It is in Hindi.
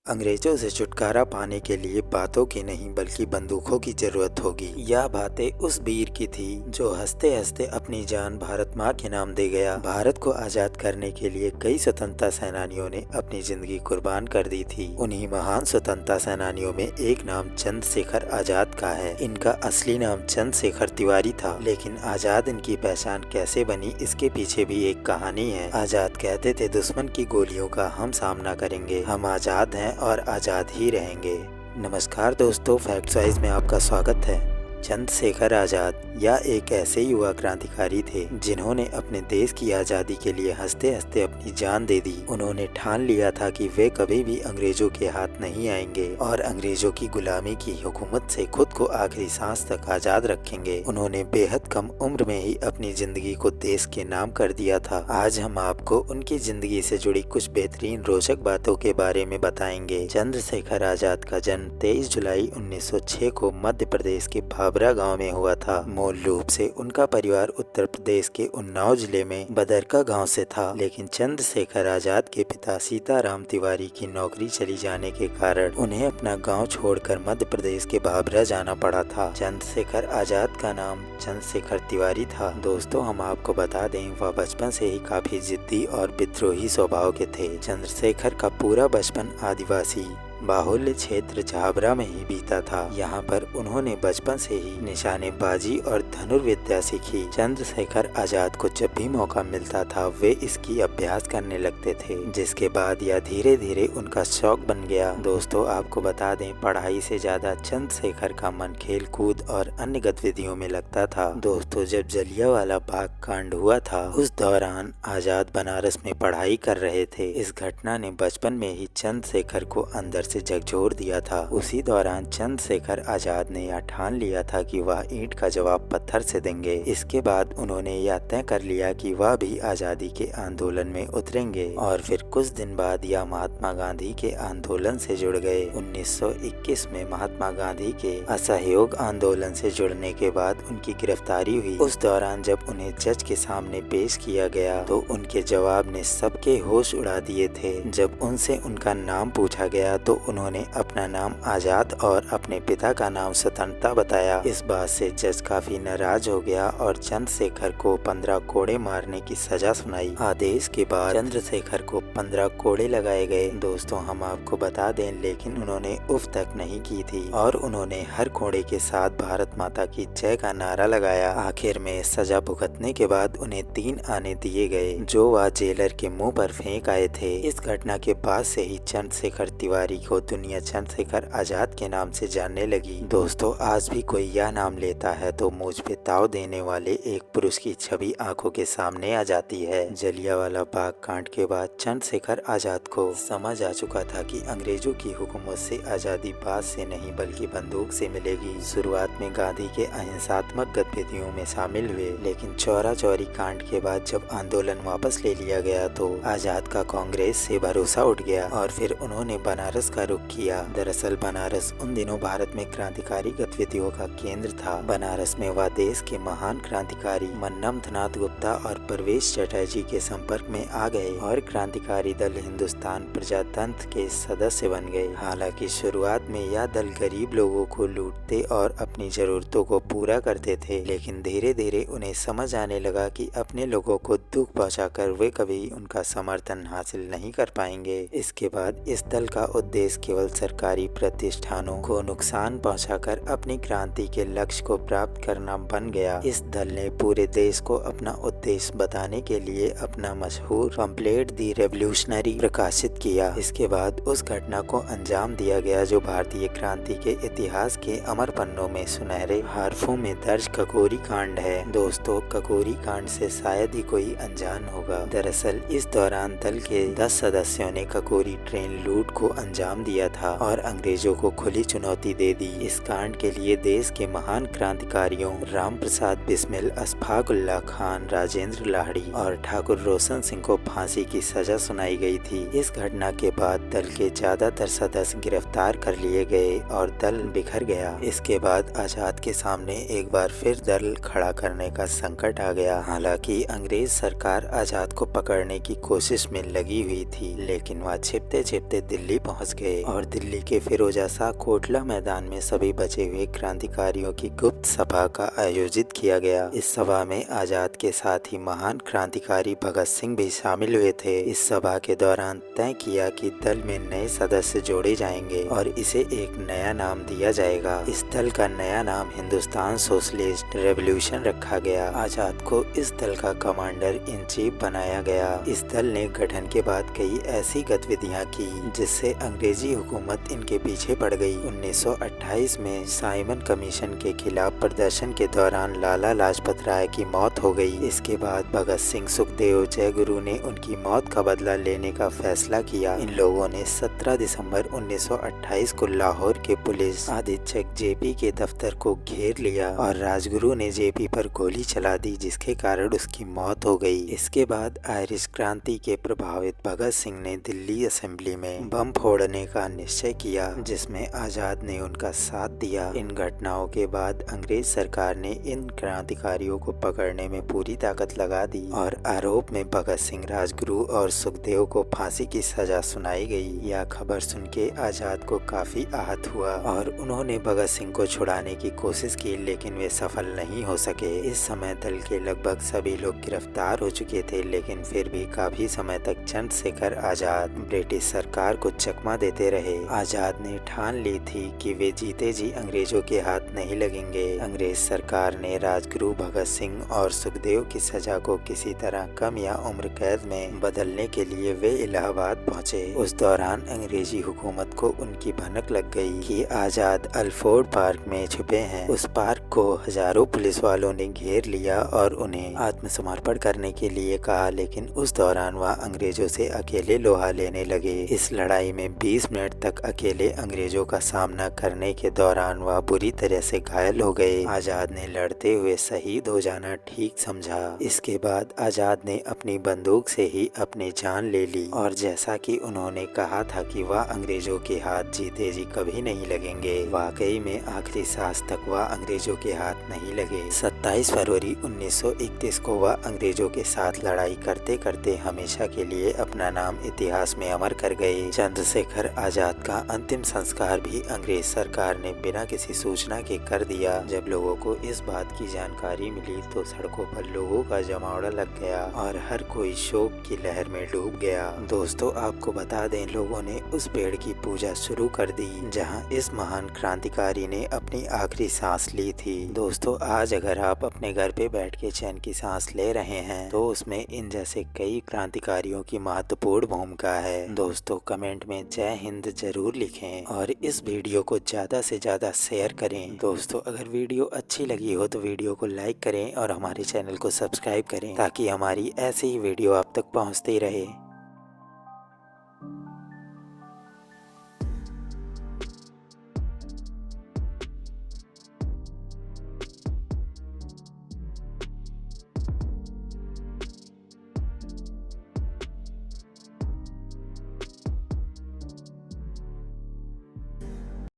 अंग्रेजों से छुटकारा पाने के लिए बातों की नहीं बल्कि बंदूकों की जरूरत होगी। यह बातें उस वीर की थी जो हंसते हंसते अपनी जान भारत माँ के नाम दे गया। भारत को आजाद करने के लिए कई स्वतंत्रता सेनानियों ने अपनी जिंदगी कुर्बान कर दी थी। उन्हीं महान स्वतंत्रता सेनानियों में एक नाम चंद्रशेखर आजाद का है। इनका असली नाम चंद्रशेखर तिवारी था, लेकिन आजाद इनकी पहचान कैसे बनी इसके पीछे भी एक कहानी है। आजाद कहते थे, दुश्मन की गोलियों का हम सामना करेंगे, हम आजाद हैं और आज़ाद ही रहेंगे। नमस्कार दोस्तों, फैक्ट वाइज में आपका स्वागत है। चंद्रशेखर आजाद या एक ऐसे युवा क्रांतिकारी थे जिन्होंने अपने देश की आज़ादी के लिए हंसते हंसते अपनी जान दे दी। उन्होंने ठान लिया था कि वे कभी भी अंग्रेजों के हाथ नहीं आएंगे और अंग्रेजों की गुलामी की हुकूमत से खुद को आखिरी सांस तक आज़ाद रखेंगे। उन्होंने बेहद कम उम्र में ही अपनी जिंदगी को देश के नाम कर दिया था। आज हम आपको उनकी जिंदगी से जुड़ी कुछ बेहतरीन रोचक बातों के बारे में बताएंगे। चंद्रशेखर आजाद का जन्म 23 जुलाई 1906 को मध्य प्रदेश के भाभरा गांव में हुआ था। मूल रूप से उनका परिवार उत्तर प्रदेश के उन्नाव जिले में बदरका गांव से था, लेकिन चंद्रशेखर आजाद के पिता सीताराम तिवारी की नौकरी चली जाने के कारण उन्हें अपना गांव छोड़कर मध्य प्रदेश के भाभरा जाना पड़ा था। चंद्रशेखर आजाद का नाम चंद्रशेखर तिवारी था। दोस्तों, हम आपको बता दें, वह बचपन से ही काफी जिद्दी और विद्रोही स्वभाव के थे। चंद्रशेखर का पूरा बचपन आदिवासी बाहुल्य क्षेत्र झाबरा में ही बीता था। यहाँ पर उन्होंने बचपन से ही निशानेबाजी और धनुर्विद्या सीखी। चंद्रशेखर आजाद को जब भी मौका मिलता था वे इसकी अभ्यास करने लगते थे, जिसके बाद यह धीरे धीरे उनका शौक बन गया। दोस्तों, आपको बता दें, पढ़ाई से ज्यादा चंद्रशेखर का मन खेल कूद और अन्य गतिविधियों में लगता था। दोस्तों, जब जलियांवाला बाग कांड हुआ था उस दौरान आजाद बनारस में पढ़ाई कर रहे थे। इस घटना ने बचपन में ही चंद्रशेखर को अंदर से झकझोर दिया था। उसी दौरान चंद्रशेखर आजाद ने यह ठान लिया था कि वह ईंट का जवाब पत्थर से देंगे। इसके बाद उन्होंने यह तय कर लिया कि वह भी आजादी के आंदोलन में उतरेंगे और फिर कुछ दिन बाद यह महात्मा गांधी के आंदोलन से जुड़ गए। 1921 में महात्मा गांधी के असहयोग आंदोलन से जुड़ने के बाद उनकी गिरफ्तारी हुई। उस दौरान जब उन्हें जज के सामने पेश किया गया तो उनके जवाब ने सबके होश उड़ा दिए थे। जब उनसे उनका नाम पूछा गया तो उन्होंने अपना नाम आजाद और अपने पिता का नाम स्वतंत्रता बताया। इस बात से जज काफी नाराज हो गया और चंद्रशेखर को 15 कोड़े मारने की सजा सुनाई। आदेश के बाद चंद्रशेखर को 15 कोड़े लगाए गए। दोस्तों, हम आपको बता दें, लेकिन उन्होंने उफ तक नहीं की थी और उन्होंने हर कोड़े के साथ भारत माता की जय का नारा लगाया। आखिर में सजा भुगतने के बाद उन्हें 3 आने दिए गए जो वह जेलर के मुंह पर फेंक आए थे। इस घटना के बाद से ही चंद्रशेखर तिवारी को दुनिया चंद्रशेखर आजाद के नाम से जानने लगी। दोस्तों, आज भी कोई यह नाम लेता है तो मुझ पे ताव देने वाले एक पुरुष की छवि आंखों के सामने आ जाती है। जलियांवाला बाग कांड के बाद चंद्रशेखर आजाद को समझ आ चुका था कि अंग्रेजों की हुकूमत से आजादी बात से नहीं बल्कि बंदूक से मिलेगी। शुरुआत में गांधी के अहिंसात्मक गतिविधियों में शामिल हुए, लेकिन चौरा चौरी कांड के बाद जब आंदोलन वापस ले लिया गया तो आजाद का कांग्रेस से भरोसा उठ गया और फिर उन्होंने बनारस का रुख किया। दरअसल बनारस उन दिनों भारत में क्रांतिकारी गतिविधियों का केंद्र था। बनारस में वह देश के महान क्रांतिकारी मन्मथनाथ गुप्ता और प्रवेश चटर्जी के संपर्क में आ गए और क्रांतिकारी दल हिंदुस्तान प्रजातंत्र के सदस्य बन गए। हालांकि शुरुआत में यह दल गरीब लोगों को लूटते और अपनी जरूरतों को पूरा करते थे, लेकिन धीरे धीरे उन्हें समझ आने लगा कि अपने लोगों को दुख पहुंचाकर वे कभी उनका समर्थन हासिल नहीं कर पाएंगे। इसके बाद इस दल का उद्देश्य केवल सरकारी प्रतिष्ठानों को नुकसान पहुंचाकर अपनी क्रांति के लक्ष्य को प्राप्त करना बन गया। इस दल ने पूरे देश को अपना उद्देश्य बताने के लिए अपना मशहूर पंपलेट दी रेवोल्यूशनरी प्रकाशित किया। इसके बाद उस घटना को अंजाम दिया गया जो भारतीय क्रांति के इतिहास के अमर पन्नों में सुनहरे हरफों में दर्ज ककोरी कांड है। दोस्तों, ककोरी कांड से शायद ही कोई अनजान होगा। दरअसल इस दौरान दल के 10 सदस्यों ने ककोरी ट्रेन लूट को अंजाम दिया था और अंग्रेजों को खुली चुनौती दे दी। इस कांड के लिए देश के महान क्रांतिकारियों राम प्रसाद बिस्मिल, अशफाक उल्लाह खान, राजेंद्र लाहिड़ी और ठाकुर रोशन सिंह को फांसी की सजा सुनाई गई थी। इस घटना के बाद दल के ज्यादातर सदस्य गिरफ्तार कर लिए गए और दल बिखर गया। इसके बाद आजाद के सामने एक बार फिर दल खड़ा करने का संकट आ गया। हालांकि अंग्रेज सरकार आजाद को पकड़ने की कोशिश में लगी हुई थी, लेकिन वह छिपते छिपते दिल्ली पहुंच गए और दिल्ली के फिरोजा शाह कोटला मैदान में सभी बचे हुए क्रांतिकारियों की गुप्त सभा का आयोजित किया गया। इस सभा में आजाद के साथ ही महान क्रांतिकारी भगत सिंह भी शामिल हुए थे। इस सभा के दौरान तय किया कि दल में नए सदस्य जोड़े जाएंगे और इसे एक नया नाम दिया जाएगा। इस दल का नया नाम हिंदुस्तान सोशलिस्ट रेवोल्यूशन रखा गया। आजाद को इस दल का कमांडर इन चीफ बनाया गया। इस दल ने गठन के बाद कई ऐसी गतिविधियां की जिससे अंग्रेजी हुकूमत इनके पीछे पड़ गई। 1928 में साइमन कमीशन के खिलाफ प्रदर्शन के दौरान लाला लाजपत राय की मौत हो गई। इसके बाद भगत सिंह, सुखदेव, जय गुरु ने उनकी मौत का बदला लेने का फैसला किया। इन लोगों ने 17 दिसंबर 1928 को लाहौर के पुलिस अधीक्षक जेपी के दफ्तर को घेर लिया और राजगुरु ने जेपी पर गोली चला दी, जिसके कारण उसकी मौत हो गई। इसके बाद आयरिश क्रांति के प्रभावित भगत सिंह ने दिल्ली असेंबली में बम फोड़ने का निश्चय किया, जिसमें आजाद ने उनका साथ दिया। इन घटनाओं के बाद अंग्रेज सरकार ने इन क्रांतिकारियों को पकड़ने में पूरी ताकत लगा दी और आरोप में भगत सिंह, राजगुरु और सुखदेव को फांसी की सजा सुनाई गई। यह खबर सुन के आजाद को काफी आहत हुआ और उन्होंने भगत सिंह को छुड़ाने की कोशिश की, लेकिन वे सफल नहीं हो सके। इस समय दल के लगभग सभी लोग गिरफ्तार हो चुके थे, लेकिन फिर भी काफी समय तक चंद्रशेखर आजाद ब्रिटिश सरकार को चकमा देते रहे। आजाद ने ठान ली थी कि वे जीते जी अंग्रेजों के हाथ नहीं लगेंगे। अंग्रेज सरकार ने राजगुरु, भगत सिंह और सुखदेव की सजा को किसी तरह कम या उम्र कैद में बदलने के लिए वे इलाहाबाद पहुंचे। उस दौरान अंग्रेजी हुकूमत को उनकी भनक लग गई कि आजाद अल्फोर्ड पार्क में छुपे हैं। उस पार्क को हजारों पुलिस वालों ने घेर लिया और उन्हें आत्मसमर्पण करने के लिए कहा, लेकिन उस दौरान वह अंग्रेजों से अकेले लोहा लेने लगे। इस लड़ाई में 20 मिनट तक अकेले अंग्रेजों का सामना करने के दौरान वह बुरी तरह से घायल हो गए। आजाद ने लड़ते हुए शहीद हो जाना ठीक समझा। इसके बाद आजाद ने अपनी बंदूक से ही अपनी जान ले ली और जैसा कि उन्होंने कहा था कि वह अंग्रेजों के हाथ जीते जी कभी नहीं लगेंगे, वाकई में आखिरी सांस तक वह अंग्रेजों के हाथ नहीं लगे। 27 फरवरी 1931 को वह अंग्रेजों के साथ लड़ाई करते करते हमेशा के लिए अपना नाम इतिहास में अमर कर गए। चंद्रशेखर आजाद का अंतिम संस्कार भी अंग्रेज सरकार ने बिना किसी सूचना के कर दिया। जब लोगों को इस बात की जानकारी मिली तो सड़कों पर लोगों का जमावड़ा लग गया और हर कोई शोक की लहर में डूब गया। दोस्तों, आपको बता दें, लोगों ने उस पेड़ की पूजा शुरू कर दी जहां इस महान क्रांतिकारी ने अपनी आखिरी सांस ली थी। दोस्तों, आज अगर आप अपने घर पे बैठ के चैन की सांस ले रहे हैं तो उसमें इन जैसे कई क्रांतिकारियों की महत्वपूर्ण भूमिका है। दोस्तों, कमेंट में जय हिंद जरूर लिखें और इस वीडियो को ज्यादा से ज्यादा शेयर करें। दोस्तों, अगर वीडियो अच्छी लगी हो तो वीडियो को लाइक करें और हमारे चैनल को सब्सक्राइब करें ताकि हमारी ऐसी ही वीडियो आप तक पहुंचती रहे।